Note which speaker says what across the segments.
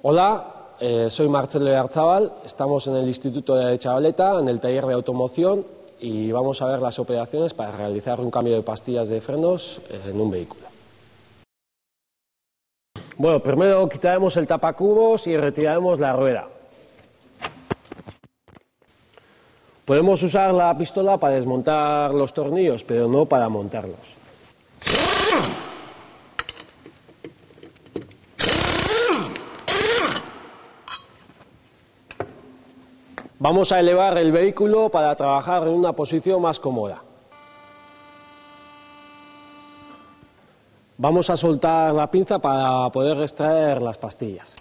Speaker 1: Hola, soy Marcelo Arzabal, estamos en el Instituto de Chavaleta, en el taller de automoción, y vamos a ver las operaciones para realizar un cambio de pastillas de frenos en un vehículo. Bueno, primero quitaremos el tapacubos y retiraremos la rueda. Podemos usar la pistola para desmontar los tornillos, pero no para montarlos. Vamos a elevar el vehículo para trabajar en una posición más cómoda. Vamos a soltar la pinza para poder extraer las pastillas.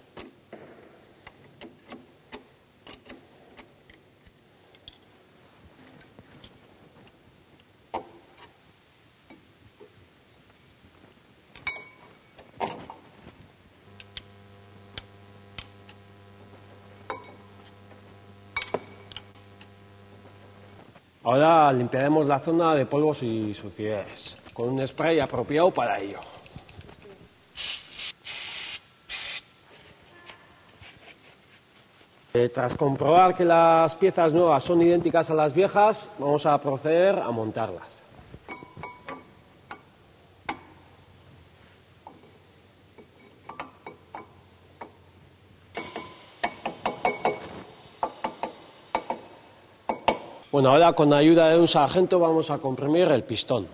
Speaker 1: Ahora limpiaremos la zona de polvos y suciedades con un spray apropiado para ello. Tras comprobar que las piezas nuevas son idénticas a las viejas, vamos a proceder a montarlas. Bueno, ahora con la ayuda de un sargento vamos a comprimir el pistón.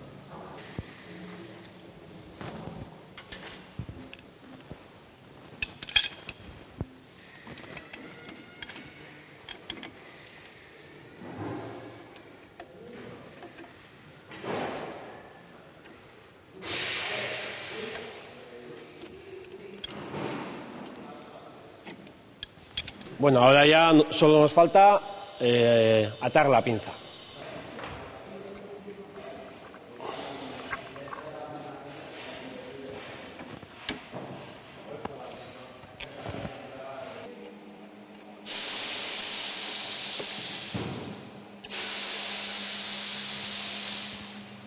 Speaker 1: Bueno, ahora ya solo nos falta atar la pinza.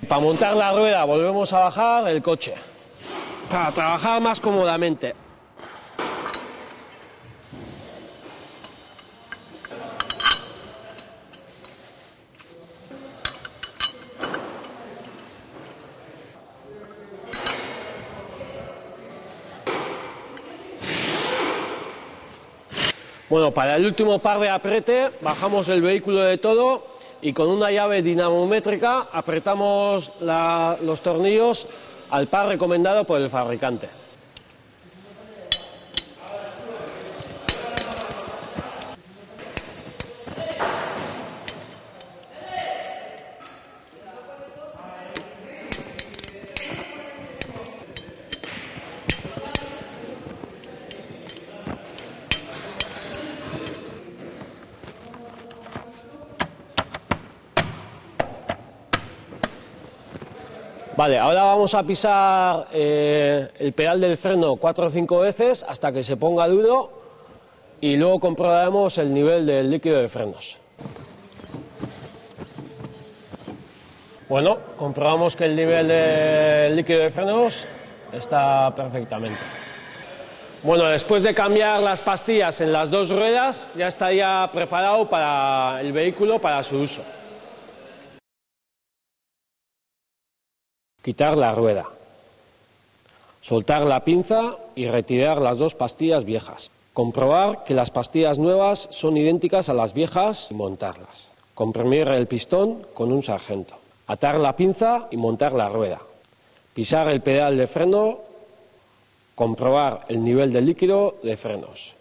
Speaker 1: Para montar la rueda volvemos a bajar el coche, para trabajar más cómodamente. Bueno, para el último par de apriete bajamos el vehículo de todo y con una llave dinamométrica apretamos los tornillos al par recomendado por el fabricante. Vale, ahora vamos a pisar el pedal del freno 4 o 5 veces hasta que se ponga duro y luego comprobaremos el nivel del líquido de frenos. Bueno, comprobamos que el nivel del líquido de frenos está perfectamente. Bueno, después de cambiar las pastillas en las dos ruedas, ya estaría preparado para el vehículo para su uso. Quitar la rueda, soltar la pinza y retirar las dos pastillas viejas. Comprobar que las pastillas nuevas son idénticas a las viejas y montarlas. Comprimir el pistón con un sargento. Atar la pinza y montar la rueda. Pisar el pedal de freno. Comprobar el nivel del líquido de frenos.